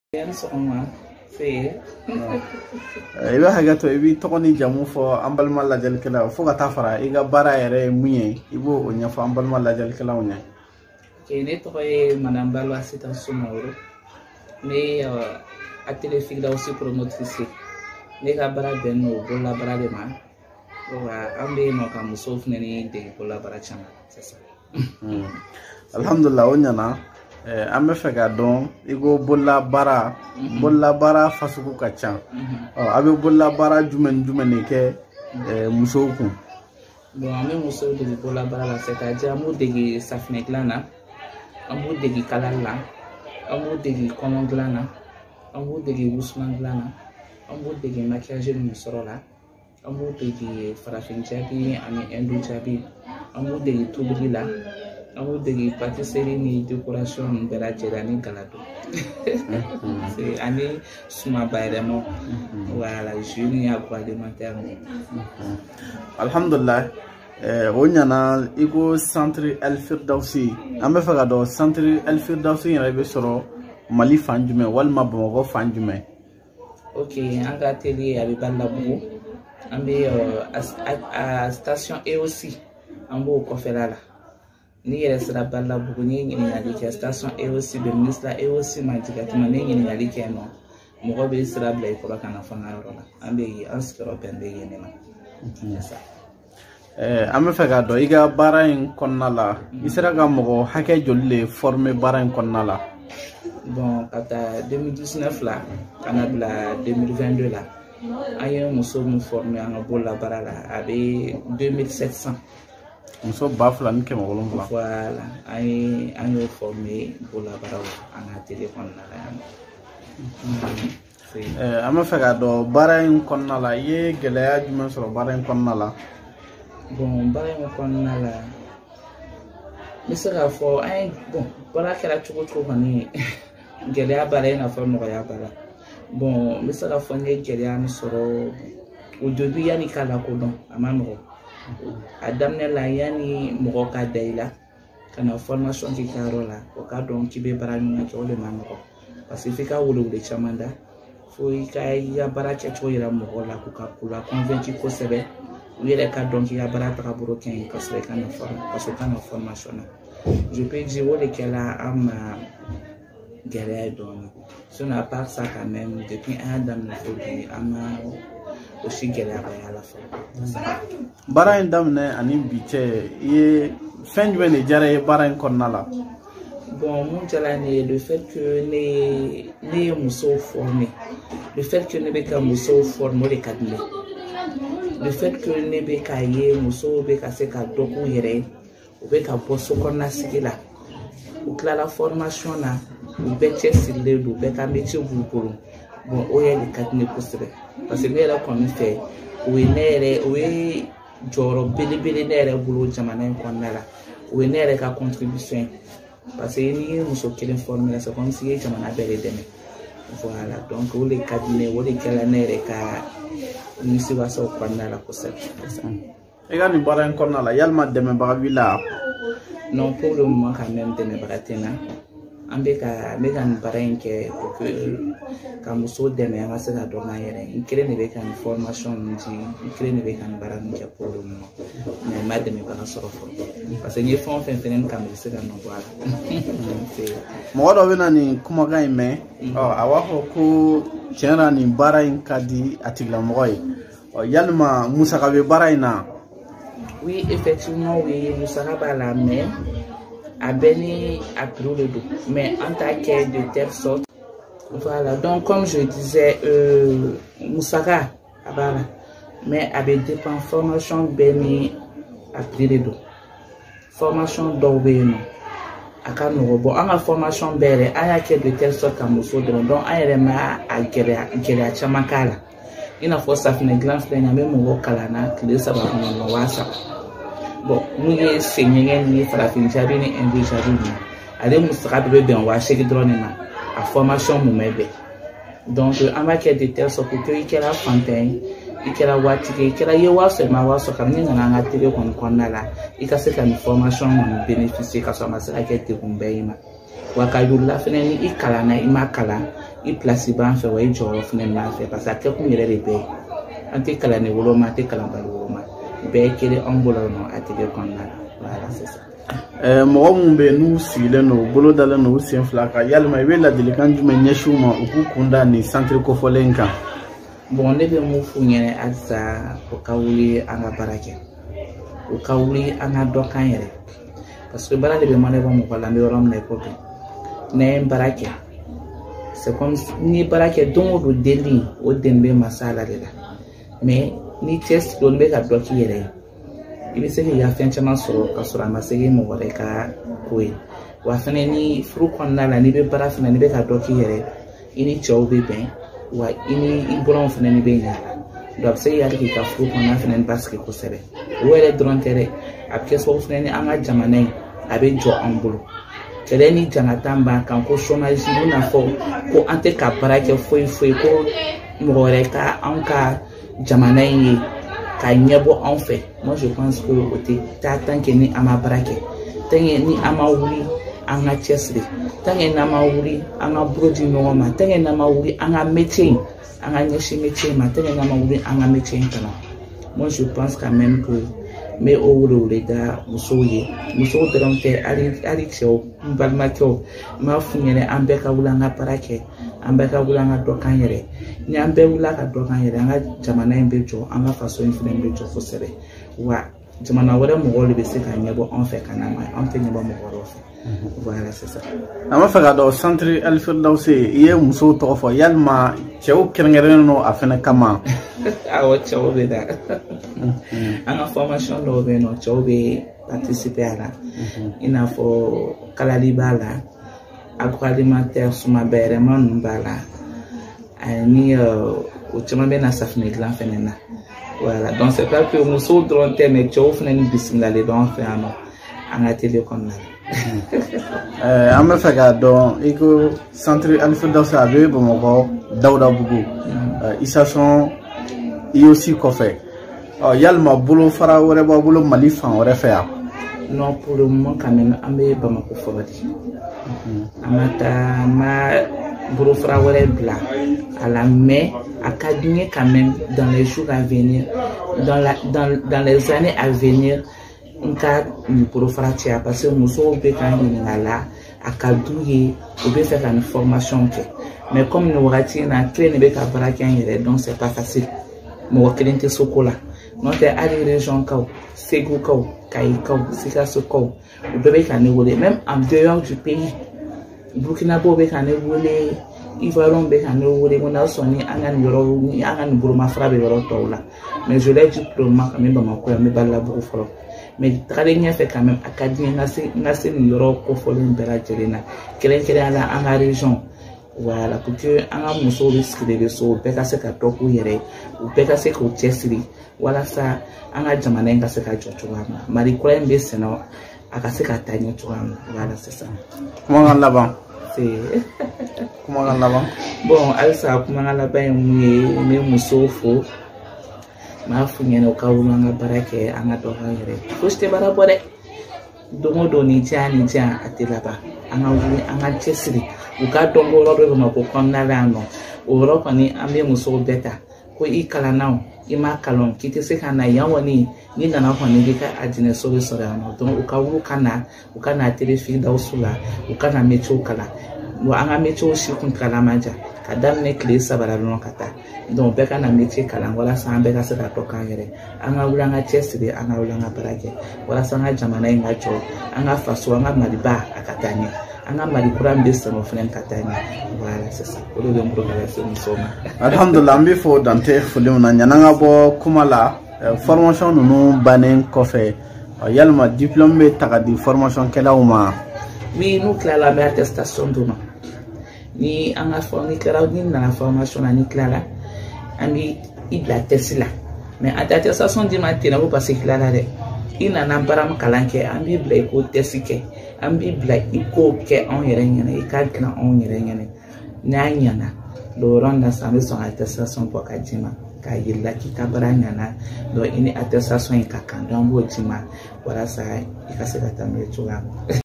Iba hagato ibi tokoni jamu fo ambal malla jal kala fo ka tafara iga bara yere munye ibo onya fo ambal malla jal kala onya kene to e manambalo asita sumoro ne atele figda aussi promotrice ne ka bara benno bola bara de ma wa ambe no ka musof ne ni de bola bara chama c'est ça. Alhamdulillah onya na ame fega don igo bola bara fasuku kacha abe bola bara jumen ne ke muso ku bon ame muso de bola bara la c'est-à-dire amu de safne glana amu de kalala amu de comment glana amu de usman glana amu de maquillage musorola amu de farafin jabi ani endo jabi amu de tubila amu de pâtisserie ni décoration bela jerani galado c'est ani suma bayremo voilà juni agroalimentaire. Alhamdulillah wonyana igo centre El Firdausi ambe faga do centre El Firdausi rebe soro Mali fanjume walma Bamako fanjume. OK anga atelier abi balabu ambe a station et aussi ambo kofelala ni yɛrɛ sera bala bugu ni ɲininkali kɛ station et aussi be ministre et aussi majigati ni ɲininkali kɛ no mɔgɔ bɛ sira bila I kɔrɔ kana fanga yɔrɔ la an bɛ yi an sigiyɔrɔ bɛn bɛ yen na an bɛ fɛ ka dɔn I ka baara in kɔnɔna la I sera ka mɔgɔ hakɛ joli le former baara in kɔnɔna la. Bon ka taa 2019 la kana bila 2022 la an ye muso min former an ka bolola baara la a bɛ 2700 muso ba fila ni kɛmɛ wolonwula. Voilà an y'o former bolola baaraw an ka télé kɔnɔna la yan. An bɛ fɛ ka dɔn baara in kɔnɔna la I ye gɛlɛya jumɛn sɔrɔ baara in kɔnɔna la. Bon baara in kɔnɔna la n bɛ se k'a fɔ an ye bon baara kɛra cogo kɔni gɛlɛya b'a la I n'a fɔ nɔgɔya b'a la. Bon n bɛ se k'a fɔ n ye gɛlɛya min sɔrɔ au début yanni k'a lakodɔn a ma nɔgɔ. A daminɛ la yani mɔgɔ ka da I la kana formation k'i ka yɔrɔ la o ka dɔn k'i bɛ baara ɲuman kɛ o de ma nɔgɔ parce que f'i ka welewele caman da fo I ka baara kɛcogo yira mɔgɔ la k'u la convaincre kosɛbɛ u yɛrɛ ka dɔn k'i ka baara tagabolo ka ɲi ka sɔrɔ I kan ka formation na. Je peux dire o de kɛla an ma gɛlɛya dɔɔni sinon à part ça quand même depuis an y'a daminɛ fo bi an ma aussi gɛlɛya ba y'a la fɔlɔ. Baara in daminɛ ani bi cɛ I ye fɛn jumɛn de diyara ye baara in kɔnɔna la. Bon mun diyara ne ye le fait que ne ye musow former le fait que ne bɛ ka musow former o de ka di ne ye le fait que ne bɛ ka ye musow bɛ ka se ka dɔ k'u yɛrɛ ye u bɛ ka bɔ sokɔnɔna sigi la u tilala formation na u bɛɛ cɛsirilen don u bɛɛ ka métier b'u bolo bon o yɛrɛ de ka di ne kosɛbɛ parce que ne yɛrɛ kɔni fɛ o ye jɔyɔrɔ belebele ne yɛrɛ bolo jamana in kɔnɔna la o ye ne yɛrɛ ka contribution ye parce que n'i ye muso kelen former c'est comme si I ye jamana bɛɛ de dɛmɛ voilà donc o de ka di ne o de kɛra ne yɛrɛ ka nimisiwasaw kɔnɔna la kosɛbɛ. I ka nin baara in kɔnɔna la yalima dɛmɛbaga b'i la. Non pour le moment quand même dɛmɛbaga tɛ n na an bɛ ka nin baara in kɛ pour que ka muso dɛmɛ an ka se ka dɔ k'an yɛrɛ ye n kelen de bɛ ka nin formation ninnu di n kelen de bɛ ka nin baara ninnu kɛ pour le moment mais n ma dɛmɛbaga sɔrɔ fɔlɔ parce que n ye fɛn o fɛn fɛnɛ kan bɛ se ka nɔ bɔ a la. Mɔgɔ dɔ bɛ na nin kumakan in mɛn a b'a fɔ ko tiɲɛ na nin baara in ka di a tigilamɔgɔ ye yalima musaka bɛ baara in na. Oui effectivement oui musaka b'a la mais a bɛɛ ni a prix de don mais an t'a kɛ de telle sorte. Voilà donc comme je disais musaka a b'a la mais a bɛ dépend formation bɛɛ ni a prix de don formation dɔw bɛ yen nɔ a ka nɔgɔ bon an ka formation bɛɛ yɛrɛ an y'a kɛ de telle sorte ka muso dɔrɔn donc an yɛrɛ ma a gɛlɛya caman k'a la I n'a fɔ safinɛ dilan filɛ nin ye an bɛ mɔgɔw kalan na tile 3 kɔnɔ 1000. Bon n'u ye sen ɲɛgɛn ni farafin jabi ni endo jabi ninnu ale musaka bɛɛ bɛ bɛn 800 dɔrɔn de ma a formation mun bɛ bɛn donc an b'a kɛ de telle sorte que I kɛra fantan ye I kɛra waatigi I kɛra I ye wari sɔrɔ I ma wari sɔrɔ kabini nana an ka télé kɔni kɔnɔna la I ka se ka nin formation ninnu bénéficier ka sɔrɔ a ma se ka kɛ degun bɛɛ I ma wa ka yurula fana ni I kalana I ma kala I place ban fɛ wa I jɔyɔrɔ fana b'an fɛ parce que a kɛ kun yɛrɛ de bɛɛ an tɛ kalani woloma an tɛ kalanbali woloma bɛɛ ye kelen anw bolo nɔ atelier kɔnɔna la voilà c'est ça. Mɔgɔ mun bɛ n'u sigilen don bolo dalen don u sen fila kan yalima I bɛ ladilikan jumɛn ɲɛsin u ma u k'u kunda nin centre kofɔlen kan. Bon ne bɛ mun f'u ɲɛna halisa u ka wuli an ka baara kɛ u ka wuli an ka dɔ k'an yɛrɛ parce que baara de bɛ mana bɔ mɔgɔ la an bɛ yɔrɔ min na I ko bi n'an ye baara kɛ c'est comme ni baara kɛ don o don deli o den bɛ masa la de la mais ni cɛ sigi don bɛ ka dɔ k'i yɛrɛ ye I bɛ se k'i ka fɛn caman sɔrɔ ka sɔrɔ a ma se k'i mɔgɔ wɛrɛ ka ko ye wa fana ni furu kɔnɔna la n'i bɛ baara fana n'i bɛ ka dɔ k'i yɛrɛ I ni cɛw bɛ bɛn wa I ni I buranw fana ni bɛ ɲa donc a bɛ se k'i hakili k'i ka furu kɔnɔna fana basigi kosɛbɛ o yɛrɛ dɔrɔn tɛ dɛ a bɛ kɛ sababu fana ni an ka jamana in a bɛ jɔ an bolo kɛlɛ ni jangatan b'an kan ko chômage i n'a fɔ ko an tɛ ka baara kɛ foyi foyi ko mɔgɔ wɛrɛ ka anw ka jamana in ye ka ɲɛbɔ anw fɛ moi je pense que o tɛ taa tant que ni an ma baara kɛ tant que ni an ma wuli an ka cɛsiri tant que n'an ma wuli an ka bolo di ɲɔgɔn ma tant que n'an ma wuli an ka métier in an ka ɲɛsin métier ma tant que n'an ma wuli an ka métier in kalan moi je pense quand même que mais o wele da musow ye musow dɔrɔn tɛ hali cɛw n balimakɛw n b'a f'u ɲɛna an bɛɛ ka wuli an ka baara kɛ an bɛɛ ka wuli an ka dɔ k'an yɛrɛ ni an bɛɛ wulila ka dɔ k'an yɛrɛ an ka jamana in bɛ jɔ an ka faso in fana bɛ jɔ kosɛbɛ wa jamana wɛrɛ mɔgɔw de bɛ se ka ɲɛbɔ anw fɛ ka na ma anw tɛ ɲɛbɔ mɔgɔ wɛrɛw fɛ voilà c'est ça. An b'a fɛ ka dɔn centre El Firdausi I ye musow tɔgɔ fɔ yalima cɛw kɛrɛnkɛrɛnnen don a fana kama. Awɔ cɛw bɛ da an ka formation dɔw bɛ yen nɔ cɛw bɛ participer a la I n'a fɔ kalali b'a la agroalimentaire sumabɛrɛma ninnu b'a la ani o caman bɛ na safunɛ dilan fana na voilà donc c'est pas que musow dɔrɔn tɛ mais cɛw fana ni bisimilalen don an fɛ yan nɔ an ka atelier kɔnɔna la. An bɛ fɛ k'a dɔn I ko centre El Firdausi a bɛ Bamakɔ Dawudabugu station IOC kɔfɛ yalima bolo fara wɛrɛ b'a bolo Mali fan wɛrɛ fɛ yan. Non pour le moment quand même an bɛ Bamakɔ fɔlɔ de an ma taa n ma bolo fara wɛrɛ bila a la mais a ka di n ye quand même dans les jours à venir dans les années à venir n ka nin bolo fara caya parce que musow bɛ k'an ɲininka la a ka d'u ye u bɛ fɛ ka nin formation kɛ mais comme nin wagati in na tile de bɛ ka baara kɛ an yɛrɛ donc c'est pas facile mɔgɔ kelen tɛ se ko la n'o tɛ hali région kaw Segu kaw Kayi kaw Sikaso kaw u bɛɛ bɛ ka ne wele même en dehors du pays Burkinabé bɛ ka ne wele Ivoirien bɛ ka ne wele ko n'a sɔn ni an ka nin yɔrɔ ni an ka nin bolomafara bɛ yɔrɔ tɔw la mais je l'ai dit pour le moment ka bɛ Bamakɔ yan n bɛ Balabugu fɔlɔ mais tagalen ɲɛfɛ quand même a ka di n ye n ka se nin yɔrɔ kofɔlen bɛɛ lajɛlen na kɛrɛnkɛrɛnnenya la an ka région voilà pour que an ka musow bɛ sigilen so u bɛɛ ka se ka dɔ k'u yɛrɛ ye u bɛɛ ka se k'u cɛsiri walasa an ka jamana in ka se ka jɔ cogoya min na Mali kura in bɛ sɛnɛ a ka se ka taa ɲɛ cogoya min na voilà c'est ça. Kumakan laban. Kumakan laban. Bon halisa kumakan laban ye mun ye n bɛ musow fo n b'a f'u ɲɛna u ka wuli an ka baara kɛ an ka dɔ k'an yɛrɛ fosi tɛ baara bɔ dɛ don o don ni diya a tɛ laban an ka wuli an ka cɛsiri u ka dɔn ko yɔrɔ dɔ bɛ Bamakɔ kɔnɔna la yan nɔ o yɔrɔ kɔni an bɛ musow bɛɛ ta ko I kalanna o I ma kalan k'i tɛ se ka na yan kɔni n'i nana kɔni i ka a jinɛso bɛ sɔrɔ yan nɔ donc u ka wuli u ka na atelier Firdausi la u ka na métier kalan wa an ka métier si kun kalan man jan ka daminɛ tile 3 la dɔrɔn ka taa donc bɛɛ ka na métier kalan walasa an bɛɛ ka se ka dɔ k'an yɛrɛ an ka wuli an ka cɛsiri an ka wuli an ka baara kɛ walasa an ka jamana in ka jɔ an ka faso an ka Maliba a ka taa ɲɛ an ka Mali kura min bɛ sɛnɛ o fana ka taa ɲɛ voilà c'est ça o de bɛ n bolo ka lase musow ma. Alhamdulillah an bɛ fɔ dante foli min na yan'an ka bɔ kuma la formation ninnu bannen kɔfɛ yalima diplôme bɛ ta ka di formation kɛlaw ma. oui n'u tilala an bɛ attestation d'u ma ni an ka fɔ ni kɛra ni nana formation na ni tilala an bɛ I bila test la mais attestation di ma tɛnɛ ko parce que tilala dɛ I nana baara min kalan kɛ an b'i bila I ko test kɛ an b'i bila I k'o kɛ anw yɛrɛ ɲɛna I ka dilan anw yɛrɛ ɲɛna n'a ɲɛna le yɔrɔ na sisan an bɛ sɔn attestation bɔ ka d'i ma k'a yirila k'i ka baara ɲɛna donc I ni attestation in ka kan donc an b'o d'i ma walasa I ka se ka taa n'o ye cogoya min na.